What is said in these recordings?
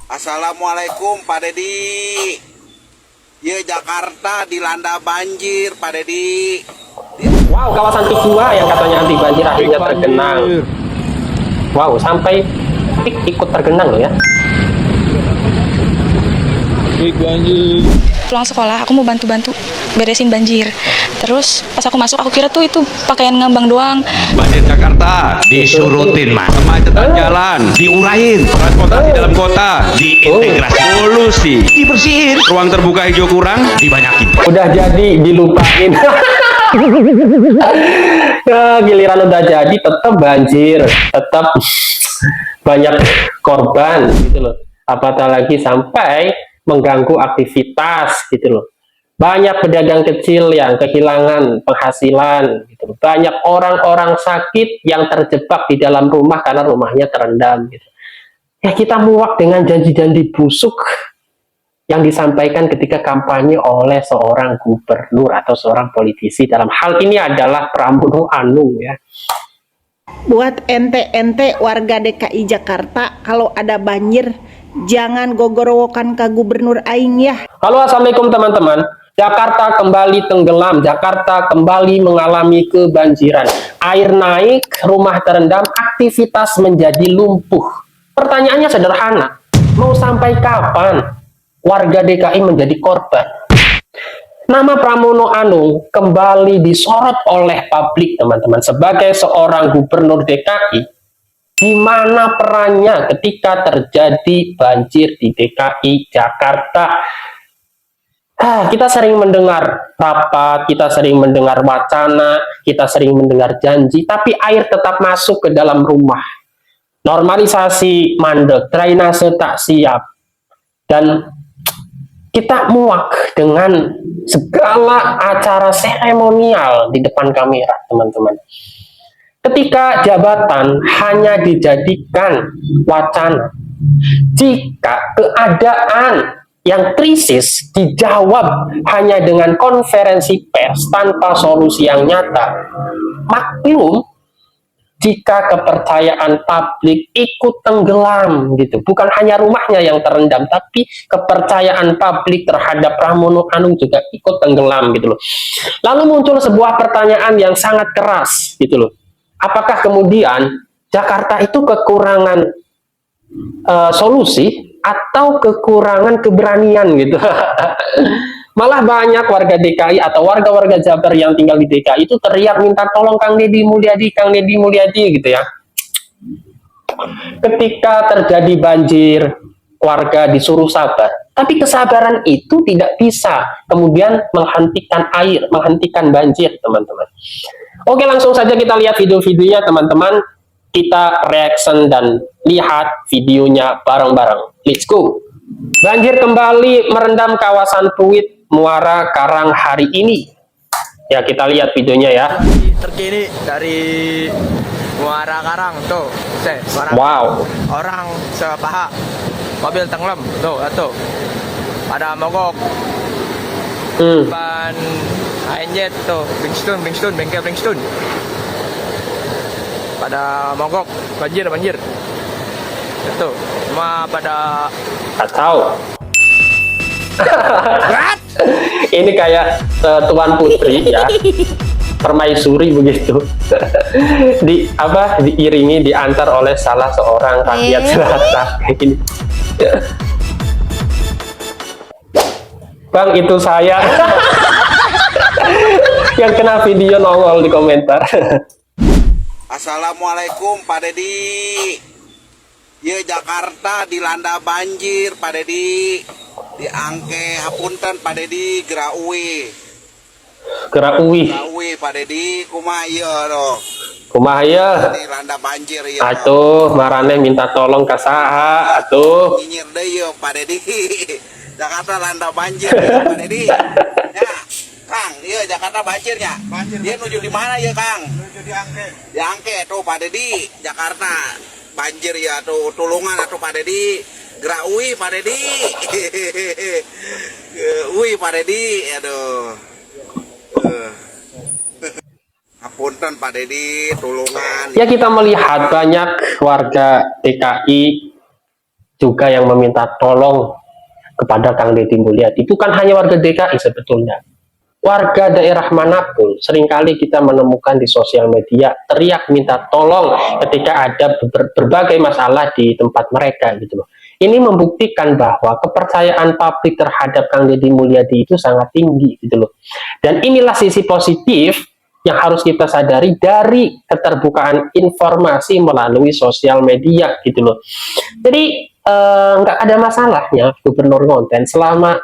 Assalamualaikum Pak Dedi. Ya Jakarta dilanda banjir Pak Dedi. Wow, kawasan Tigua yang katanya anti banjir akhirnya tergenang. Wow, sampai ikut tergenang loh ya. Banjir. Pulang sekolah aku mau bantu-bantu beresin banjir. Terus pas aku masuk aku kira tuh itu pakaian ngambang doang. Banjir Jakarta disurutin mas, kemacetan jalan diurain, transportasi dalam kota diintegrasi, polusi dibersihin, ruang terbuka hijau kurang dibanyakin. Udah jadi dilupain. Ya, giliran udah jadi tetap banjir, tetap banyak korban gitu loh. Apatah lagi sampai mengganggu aktivitas gitu loh. Banyak pedagang kecil yang kehilangan penghasilan gitu loh. Banyak orang-orang sakit yang terjebak di dalam rumah karena rumahnya terendam gitu. Ya kita muak dengan janji-janji busuk yang disampaikan ketika kampanye oleh seorang gubernur atau seorang politisi. Dalam hal ini adalah Pramono Anung ya. Buat ente-ente warga DKI Jakarta, kalau ada banjir jangan gogorowokan ke gubernur aing ya. Halo, assalamualaikum teman-teman. Jakarta kembali tenggelam, Jakarta kembali mengalami kebanjiran. Air naik, rumah terendam, aktivitas menjadi lumpuh. Pertanyaannya sederhana, mau sampai kapan warga DKI menjadi korban? Nama Pramono Anung kembali disorot oleh publik teman-teman sebagai seorang gubernur DKI. Di mana perannya ketika terjadi banjir di DKI Jakarta? Kita sering mendengar rapat, kita sering mendengar wacana, kita sering mendengar janji, tapi air tetap masuk ke dalam rumah. Normalisasi mandek, drainase tak siap, dan kita muak dengan segala acara seremonial di depan kamera, teman-teman. Ketika jabatan hanya dijadikan wacana, jika keadaan yang krisis dijawab hanya dengan konferensi pers tanpa solusi yang nyata, maklum jika kepercayaan publik ikut tenggelam gitu. Bukan hanya rumahnya yang terendam, tapi kepercayaan publik terhadap Pramono Anung juga ikut tenggelam gitu loh. Lalu muncul sebuah pertanyaan yang sangat keras gitu loh. Apakah kemudian Jakarta itu kekurangan solusi atau kekurangan keberanian gitu? Malah banyak warga DKI atau warga-warga Jabar yang tinggal di DKI itu teriak minta tolong Kang Deddy Mulyadi, Kang Deddy Mulyadi gitu ya. Ketika terjadi banjir, warga disuruh sabar. Tapi kesabaran itu tidak bisa kemudian menghentikan air, menghentikan banjir, teman-teman. Oke, langsung saja kita lihat video-videonya, teman-teman. Kita reaction dan lihat videonya bareng-bareng. Let's go. Banjir kembali merendam kawasan Pluit, Muara Karang hari ini. Ya, kita lihat videonya ya. Terkini dari Muara Karang tuh, Wow. orang sepaha, mobil tenggelam tuh, pada mogok. Ban ANJ tuh, Bingstone, bengkel Bingstone. Pada mogok, banjir. Itu, cuma pada Kacau. Ini kayak Tuan Putri ya, permaisuri begitu. Diiringi, diantar oleh salah seorang rakyat jelata kayak gini. Bang, itu saya. Yang kena video nongol di komentar. Assalamualaikum Pak Dedi. Ya Jakarta dilanda banjir Pak Dedi. Diangke hapunten Pak Dedi Geraui Pak Dedi kumaha ieu doh. Kumaha ieu? Dilanda banjir ya. Atuh marane minta tolong ka saha atuh. Nyinyir deui yeuh Pak Dedi. Jakarta landa banjir ya, Pak Dedi. Ya, Kang, ieu Jakarta banjirnya. Dia nuju di mana ya, Kang? Nuju di Angke. Di Angke tuh Pak Dedi, Jakarta. Banjir ya tuh, tulungan atuh Pak Dedi. Geraui Pak Dedi. Pak Dedi, aduh. Apunten Pak Dedi, tulungan. Ya, kita melihat banyak warga DKI juga yang meminta tolong kepada Kang Deddy Mulyadi. Bukan hanya warga DKI sebetulnya. Warga daerah manapun seringkali kita menemukan di sosial media teriak minta tolong ketika ada berbagai masalah di tempat mereka gitu loh. Ini membuktikan bahwa kepercayaan publik terhadap Kang Deddy Mulyadi itu sangat tinggi gitu loh. Dan inilah sisi positif yang harus kita sadari dari keterbukaan informasi melalui sosial media gitu loh. Jadi nggak ada masalahnya gubernur konten selama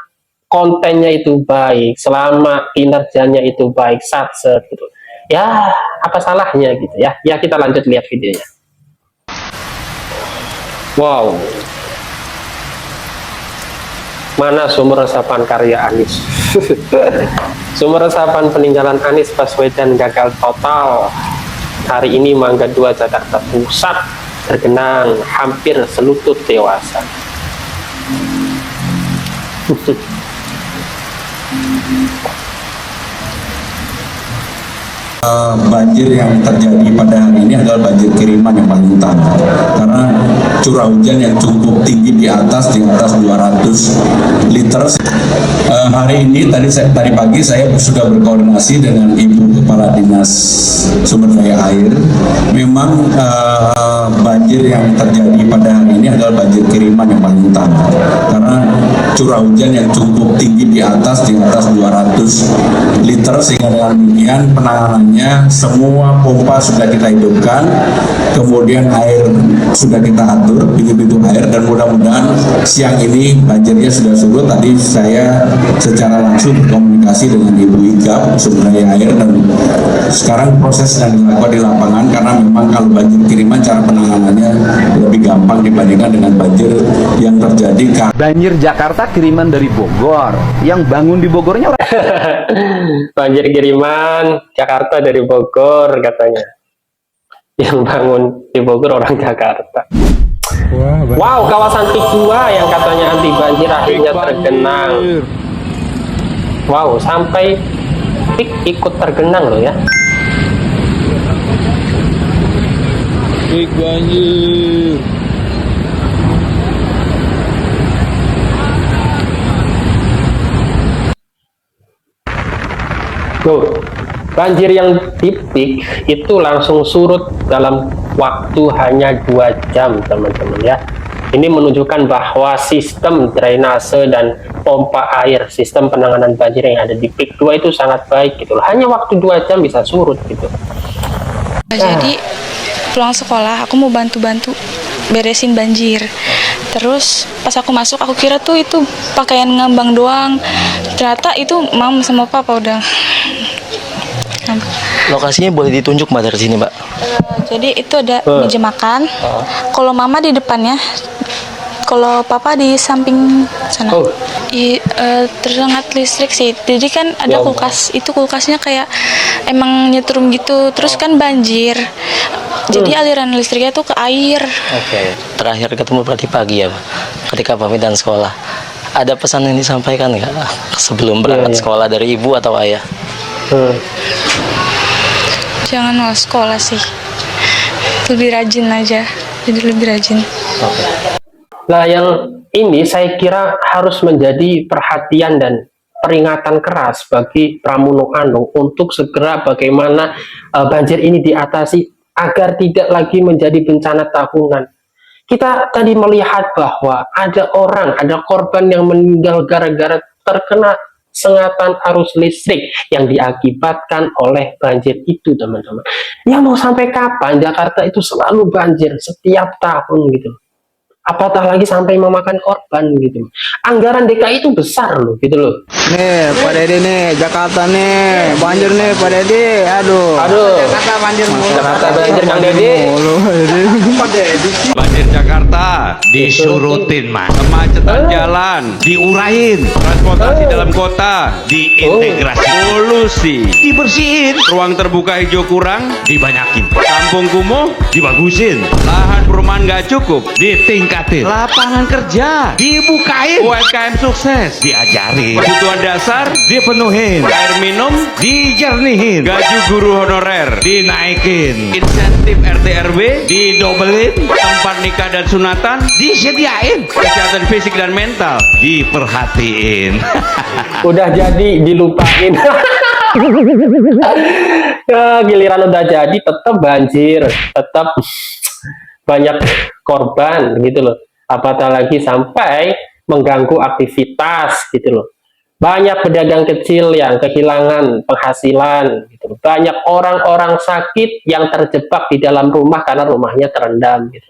kontennya itu baik, selama kinerjanya itu baik, satset gitu. Ya, apa salahnya gitu ya. Ya, kita lanjut lihat videonya. Wow. Mana sumber resapan karya Anies? Sumber resapan peninggalan Anies Baswedan gagal total. Hari ini Mangga 2 Jakarta Pusat tergenang hampir selutut dewasa. Banjir yang terjadi pada hari ini adalah banjir kiriman yang paling utama karena curah hujan yang cukup tinggi di atas 200 liter. Hari ini tadi pagi saya sudah berkoordinasi dengan Ibu Kepala Dinas Sumber Daya Air. Memang banjir yang terjadi pada hari ini adalah banjir kiriman yang paling utama karena curah hujan yang cukup tinggi di atas 200 liter, sehingga dengan demikian penanganannya semua pompa sudah kita hidupkan, kemudian air sudah kita atur pintu-pintu air, dan mudah-mudahan siang ini banjirnya sudah surut. Tadi saya secara langsung berkomunikasi dengan Ibu Ika Sumber Daya Air, dan sekarang proses sedang dilakukan di lapangan karena memang kalau banjir kiriman cara penanganannya lebih gampang dibandingkan dengan banjir yang terjadi. Banjir Jakarta kiriman dari Bogor. Yang bangun di Bogornya orang. Banjir kiriman Jakarta dari Bogor katanya. Yang bangun di Bogor orang Jakarta. Wow, kawasan PIK 2 yang katanya anti banjir akhirnya tergenang. Wow, sampai PIK ikut tergenang loh ya. Big banjir. Tuh, banjir yang di PIK itu langsung surut dalam waktu hanya 2 jam teman-teman ya. Ini menunjukkan bahwa sistem drainase dan pompa air, sistem penanganan banjir yang ada di PIK 2 itu sangat baik gitu loh. Hanya waktu 2 jam bisa surut gitu. Jadi pulang sekolah aku mau bantu-bantu beresin banjir. Terus pas aku masuk aku kira tuh itu pakaian ngambang doang. Ternyata itu mam sama papa udah. Lokasinya boleh ditunjuk Mbak dari sini Mbak? Jadi itu ada meja makan. Kalau mama di depannya, kalau papa di samping sana. Tersengat listrik sih. Jadi kan ada kulkas. Itu kulkasnya kayak emang nyetrum gitu. Terus kan banjir. Jadi aliran listriknya tuh ke air. Oke. Terakhir ketemu berarti pagi ya Pak? Ketika pamitan sekolah. Ada pesan yang disampaikan nggak sebelum berangkat sekolah dari ibu atau ayah? Jangan malas sekolah sih. Lebih rajin aja. Jadi lebih rajin. Nah, yang ini saya kira harus menjadi perhatian dan peringatan keras bagi Pramono Anung untuk segera bagaimana banjir ini diatasi agar tidak lagi menjadi bencana tahunan. Kita tadi melihat bahwa ada korban yang meninggal gara-gara terkena sengatan arus listrik yang diakibatkan oleh banjir itu, teman-teman. Ya mau sampai kapan Jakarta itu selalu banjir setiap tahun gitu. Apatah lagi sampai memakan korban gitu. Anggaran DKI itu besar loh gitu loh. Nih Pak Deddy nih, Jakarta nih, banjir nih Pak Deddy. Aduh. Jakarta banjir mulu. Jakarta banjir Kang Deddy. Banjir Jakarta disurutin mas, kemacetan jalan diurain, transportasi dalam kota diintegrasi, polusi dibersihin, ruang terbuka hijau kurang dibanyakin, kampung kumuh dibagusin, lahan perumahan Cuman nggak cukup, ditingkatin. Lapangan kerja dibukain. UMKM sukses diajarin. Kebutuhan dasar dipenuhin. Air minum dijernihin. Gaji guru honorer dinaikin. Insentif RT RW didobelin. Tempat nikah dan sunatan disediain. Kesehatan fisik dan mental diperhatiin. Udah jadi dilupain. Ya, giliran udah jadi tetap banjir, tetap banyak korban gitu loh. Apalagi sampai mengganggu aktivitas gitu loh. Banyak pedagang kecil yang kehilangan penghasilan gitu loh. Banyak orang-orang sakit yang terjebak di dalam rumah karena rumahnya terendam gitu.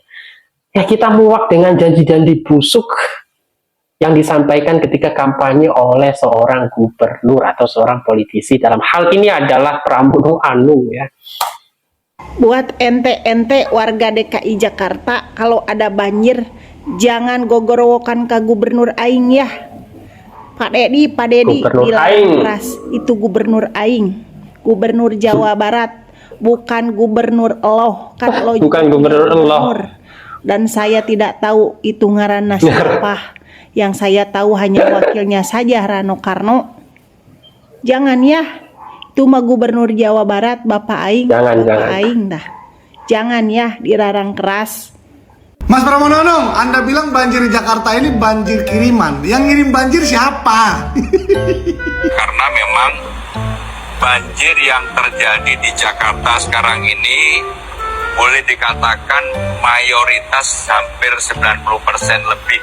Ya, kita muak dengan janji-janji busuk yang disampaikan ketika kampanye oleh seorang gubernur atau seorang politisi. Dalam hal ini adalah Pramono Anung ya. Buat ente-ente warga DKI Jakarta, kalau ada banjir jangan gogorowokan ke gubernur aing ya. Pak Dedi dilarang keras. Itu gubernur aing, gubernur Jawa Barat, bukan gubernur eloh. Kan lo bukan gubernur eloh. Dan saya tidak tahu itu ngaranna siapa. Yang saya tahu hanya wakilnya saja, Rano Karno. Jangan ya, itu mah gubernur Jawa Barat, Bapak Aing. Jangan. Aing dah. Jangan ya, dilarang keras. Mas Pramono Anung, Anda bilang banjir di Jakarta ini banjir kiriman. Yang ngirim banjir siapa? Karena memang banjir yang terjadi di Jakarta sekarang ini boleh dikatakan mayoritas hampir 90% lebih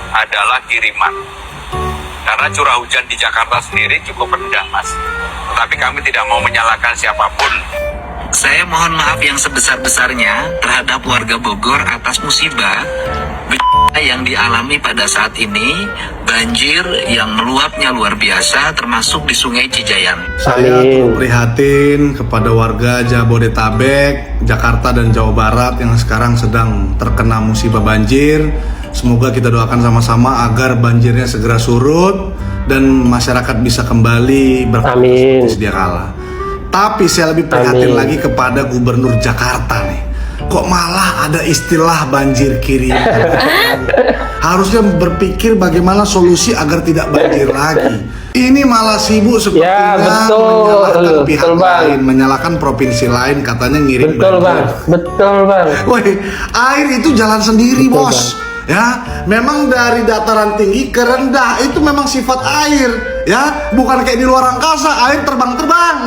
adalah kiriman. Karena curah hujan di Jakarta sendiri cukup rendah, Mas. Tetapi kami tidak mau menyalahkan siapapun. Saya mohon maaf yang sebesar-besarnya terhadap warga Bogor atas musibah yang dialami pada saat ini, banjir yang meluapnya luar biasa termasuk di Sungai Cijayan. Saya turut prihatin kepada warga Jabodetabek, Jakarta dan Jawa Barat yang sekarang sedang terkena musibah banjir. Semoga kita doakan sama-sama agar banjirnya segera surut dan masyarakat bisa kembali beraktivitas seperti sedia kala. Tapi saya lebih prihatin lagi kepada Gubernur Jakarta nih. Kok malah ada istilah banjir kiriman? Harusnya berpikir bagaimana solusi agar tidak banjir lagi. Ini malah sibuk sepertinya menyalahkan pihak lain, menyalahkan provinsi lain, katanya ngirim banjir. Betul bang. Woi, air itu jalan sendiri bos. Ya, memang dari dataran tinggi ke rendah itu memang sifat air, ya, bukan kayak di luar angkasa air terbang-terbang.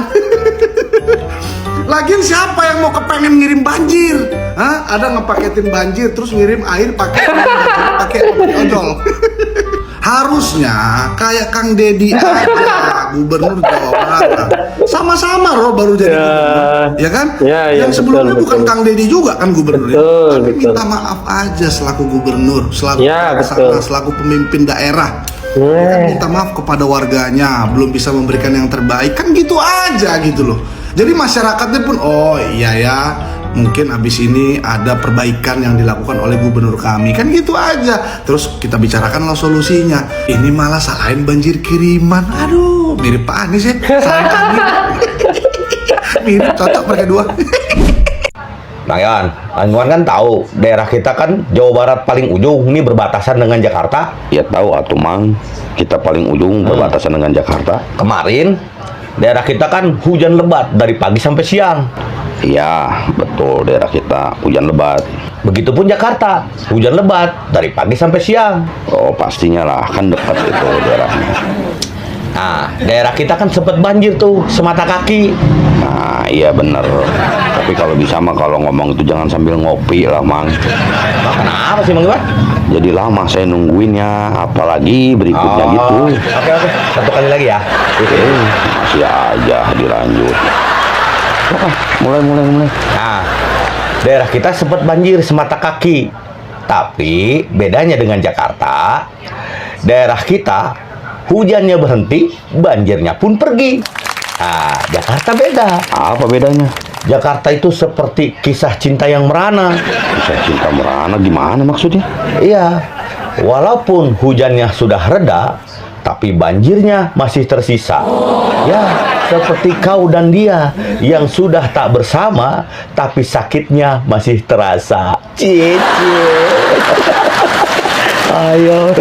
Lagian siapa yang mau kepengen ngirim banjir? Hah? Ada ngepaketin banjir terus ngirim air pakai ojol. Harusnya kayak Kang Dedi aja, Gubernur Jawa Barat. Sama-sama loh baru jadi gubernur, ya kan? Yang sebelumnya betul, bukan Kang Dedi juga kan gubernur. Tapi minta maaf aja selaku gubernur, selaku pemimpin daerah. Kan minta maaf kepada warganya, belum bisa memberikan yang terbaik, kan gitu aja gitu loh. Jadi masyarakatnya pun, oh iya ya, mungkin habis ini ada perbaikan yang dilakukan oleh gubernur kami, kan gitu aja. Terus kita bicarakanlah solusinya. Ini malah salahin banjir kiriman. Aduh, mirip Pak Anies ya. Salahin kami. Mirip, cocok mereka dua. Nah Yan, Anwar kan tahu daerah kita kan Jawa Barat paling ujung, ini berbatasan dengan Jakarta. Ya tahu atuh Mang, kita paling ujung berbatasan dengan Jakarta. Kemarin daerah kita kan hujan lebat dari pagi sampai siang. Iya, betul, daerah kita hujan lebat. Begitupun Jakarta, hujan lebat dari pagi sampai siang. Oh, pastinya lah, kan dekat itu daerahnya. Nah, daerah kita kan sempat banjir tuh, semata kaki. Nah, iya bener. Tapi kalau bisa mah kalau ngomong itu jangan sambil ngopi lah, Mang. Kenapa sih, Mang Iwan? Jadi lama saya nungguinnya, apalagi berikutnya gitu. Oke, satu kali lagi ya. Masih aja dilanjut. Mulai. Nah, daerah kita sempat banjir semata kaki. Tapi bedanya dengan Jakarta, daerah kita hujannya berhenti, banjirnya pun pergi. Nah, Jakarta beda. Apa bedanya? Jakarta itu seperti kisah cinta yang merana. Kisah cinta merana gimana maksudnya? Iya, walaupun hujannya sudah reda, tapi tapi banjirnya masih tersisa. Ya, seperti kau dan dia yang sudah tak bersama, tapi sakitnya masih terasa. Cie. Ayo,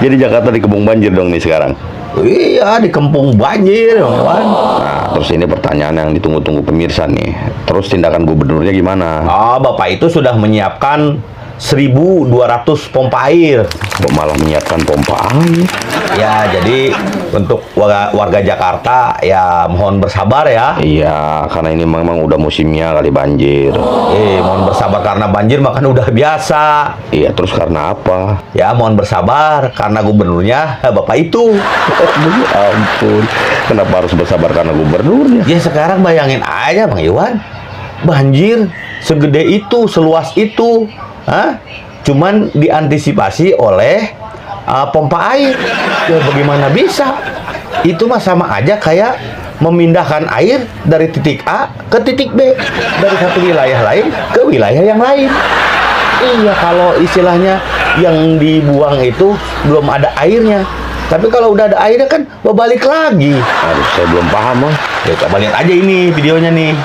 jadi Jakarta dikepung banjir dong nih sekarang. Iya, dikepung banjir, kawan. Nah, terus ini pertanyaan yang ditunggu-tunggu pemirsa nih. Terus tindakan gubernurnya gimana? Bapak itu sudah menyiapkan 1.200 pompa air. Kok malah menyiapkan pompa air? Ya, jadi untuk warga Jakarta ya mohon bersabar ya. Iya, karena ini memang udah musimnya kali banjir. Mohon bersabar karena banjir makan udah biasa. Iya, terus karena apa? Ya, mohon bersabar karena gubernurnya Bapak itu. Ya ampun, kenapa harus bersabar karena gubernurnya? Ya sekarang bayangin aja Bang Iwan, banjir segede itu, seluas itu. Cuman diantisipasi oleh pompa air. Ya bagaimana bisa? Itu mah sama aja kayak memindahkan air dari titik A ke titik B, dari satu wilayah lain ke wilayah yang lain. Iya, kalau istilahnya yang dibuang itu belum ada airnya, tapi kalau udah ada airnya kan balik lagi. Aduh, saya belum paham, Bang. Ya coba lihat aja ini videonya nih.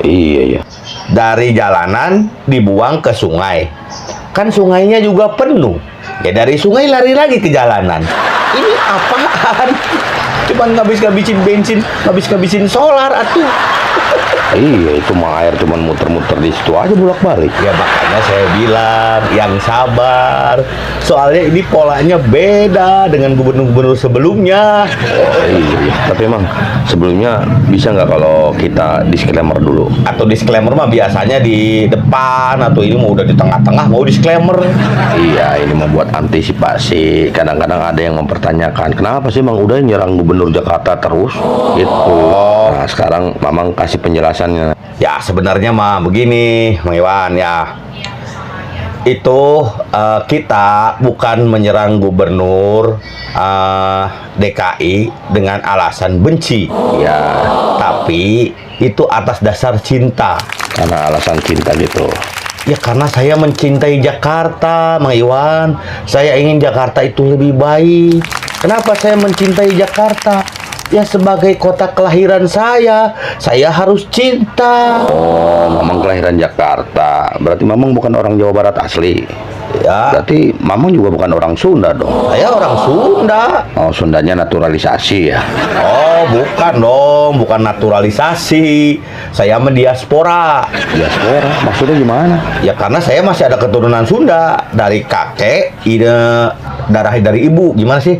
Iya. Dari jalanan dibuang ke sungai. Kan sungainya juga penuh. Ya dari sungai lari lagi ke jalanan. Ini apaan? Cuman ngabis-ngabisin bensin, ngabis-ngabisin solar atuh. Iya, itu mah air cuman muter-muter di situ aja bolak-balik. Ya makanya saya bilang yang sabar. Soalnya ini polanya beda dengan gubernur-gubernur sebelumnya. Oh iya, tapi emang sebelumnya bisa nggak kalau kita disclaimer dulu? Atau disclaimer mah biasanya di depan, atau ini mau udah di tengah-tengah mau disclaimer. Iya, ini membuat antisipasi. Kadang-kadang ada yang mempertanyakan, kenapa sih Mang Uday nyerang gubernur Jakarta terus? Gitu. Nah, sekarang Mamang kasih penjelasannya. Ya sebenarnya mah begini, Mang Iwan ya. Itu kita bukan menyerang gubernur DKI dengan alasan benci. Ya, tapi itu atas dasar cinta. Karena alasan cinta gitu. Ya karena saya mencintai Jakarta, Mang Iwan. Saya ingin Jakarta itu lebih baik. Kenapa saya mencintai Jakarta? Ya sebagai kota kelahiran saya harus cinta. Oh, Mamang kelahiran Jakarta. Berarti Mamang bukan orang Jawa Barat asli. Ya. Berarti Mamang juga bukan orang Sunda dong. Saya orang Sunda. Oh, Sundanya naturalisasi ya. Oh, bukan dong, bukan naturalisasi. Saya mendiaspora. Diaspora maksudnya gimana? Ya karena saya masih ada keturunan Sunda dari kakek, darah dari ibu. Gimana sih?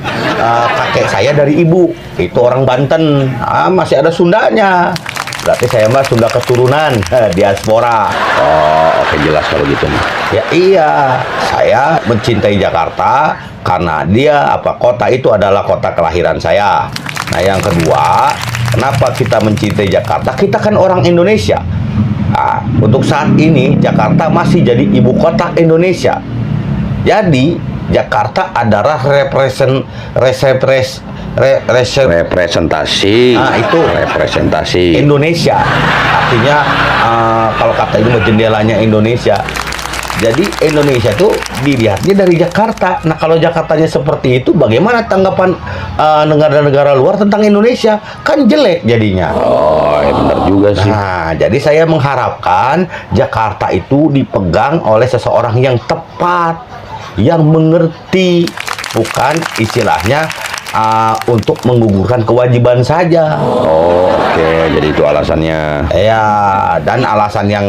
Kakek saya dari ibu. Itu orang Banten. Masih ada Sundanya. Berarti saya mah Sunda keturunan, diaspora. Oh, oke, jelas kalau gitu. Ya iya, saya mencintai Jakarta karena kota itu adalah kota kelahiran saya. Nah, yang kedua, kenapa kita mencintai Jakarta? Kita kan orang Indonesia. Untuk saat ini Jakarta masih jadi ibu kota Indonesia. Jadi Jakarta adalah representasi. Itu representasi Indonesia. Artinya kalau kata ini jendelanya Indonesia. Jadi Indonesia tuh dilihatnya dari Jakarta. Nah, kalau Jakartanya seperti itu, bagaimana tanggapan negara-negara luar tentang Indonesia? Kan jelek jadinya. Oh, ya benar juga sih. Nah, jadi saya mengharapkan Jakarta itu dipegang oleh seseorang yang tepat, yang mengerti, bukan istilahnya untuk menggugurkan kewajiban saja. Oh, oke. Jadi itu alasannya. Ya, dan alasan yang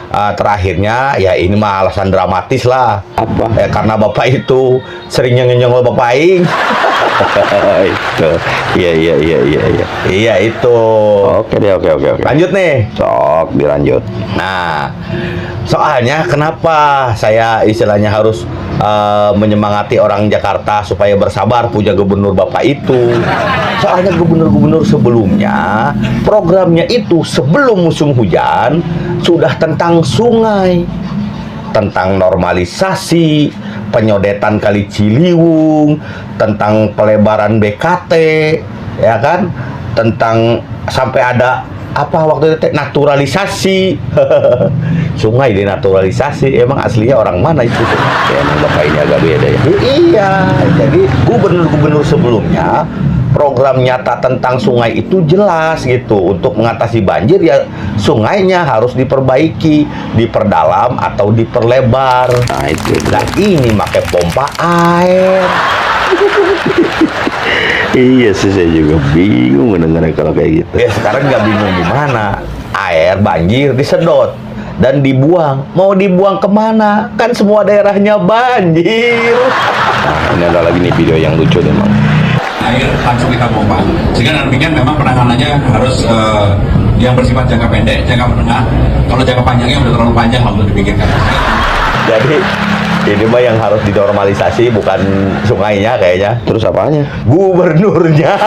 terakhirnya ya ini mah alasan dramatis lah. Apa? Karena Bapak itu sering nyengol Bapak Aing. Itu. Iya. Iya itu. Oke. Lanjut nih. Sok dilanjut. Nah, soalnya kenapa saya istilahnya harus menyemangati orang Jakarta supaya bersabar punya gubernur Bapak itu. Soalnya gubernur-gubernur sebelumnya programnya itu sebelum musim hujan sudah tentang sungai, tentang normalisasi, penyodetan Kali Ciliwung, tentang pelebaran BKT, ya kan, tentang sampai ada apa waktu itu naturalisasi. Sungai dinaturalisasi, emang aslinya orang mana itu? Ya, emang bapak ini agak beda ya. Iya, jadi gubernur-gubernur sebelumnya program nyata tentang sungai itu jelas gitu. Untuk mengatasi banjir ya sungainya harus diperbaiki, diperdalam atau diperlebar. Nah itu. Nah ini pakai pompa air. Iya sih, saya juga bingung mendengarnya kalau kayak gitu. Ya sekarang nggak bingung gimana. Air banjir disedot dan dibuang. Mau dibuang kemana? Kan semua daerahnya banjir. Nah ini ada lagi nih video yang lucu nih Bang. Air langsung kita pompa, sehingga artinya memang penanganannya harus yang bersifat jangka pendek, jangka menengah. Kalau jangka panjangnya udah terlalu panjang untuk dipikirkan. Jadi ini mah yang harus dinormalisasi bukan sungainya kayaknya. Terus apanya? Gubernurnya.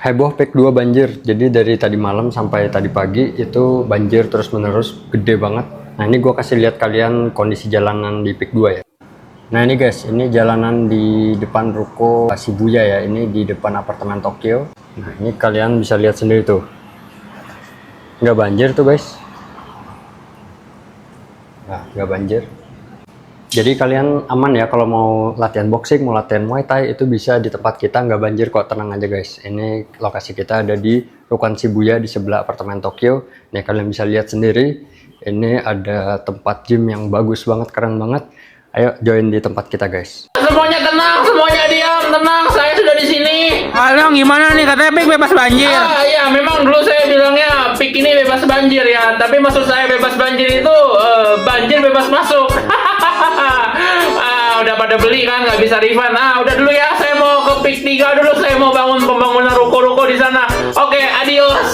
Heboh PIK 2 banjir. Jadi dari tadi malam sampai tadi pagi itu banjir terus menerus, gede banget. Nah ini gue kasih lihat kalian kondisi jalanan di PIK 2 ya. Nah ini guys, ini jalanan di depan ruko Shibuya ya. Ini di depan apartemen Tokyo. Nah ini kalian bisa lihat sendiri tuh. Nggak banjir tuh guys. Nah nggak banjir. Jadi kalian aman ya kalau mau latihan boxing, mau latihan muay thai, itu bisa di tempat kita, nggak banjir kok, tenang aja guys. Ini lokasi kita ada di Rukan Shibuya di sebelah apartemen Tokyo. Nih kalian bisa lihat sendiri. Ini ada tempat gym yang bagus banget, keren banget. Ayo join di tempat kita guys. Semuanya tenang, semuanya diam, tenang. Saya sudah di sini. Halo, gimana nih katanya PIK bebas banjir? Iya, memang dulu saya bilangnya PIK ini bebas banjir ya. Tapi maksud saya bebas banjir itu banjir bebas masuk. Udah pada beli kan, nggak bisa refund. Udah dulu ya. Saya mau ke PIK 3 dulu. Saya mau bangun pembangunan ruko-ruko di sana. Oke, adios.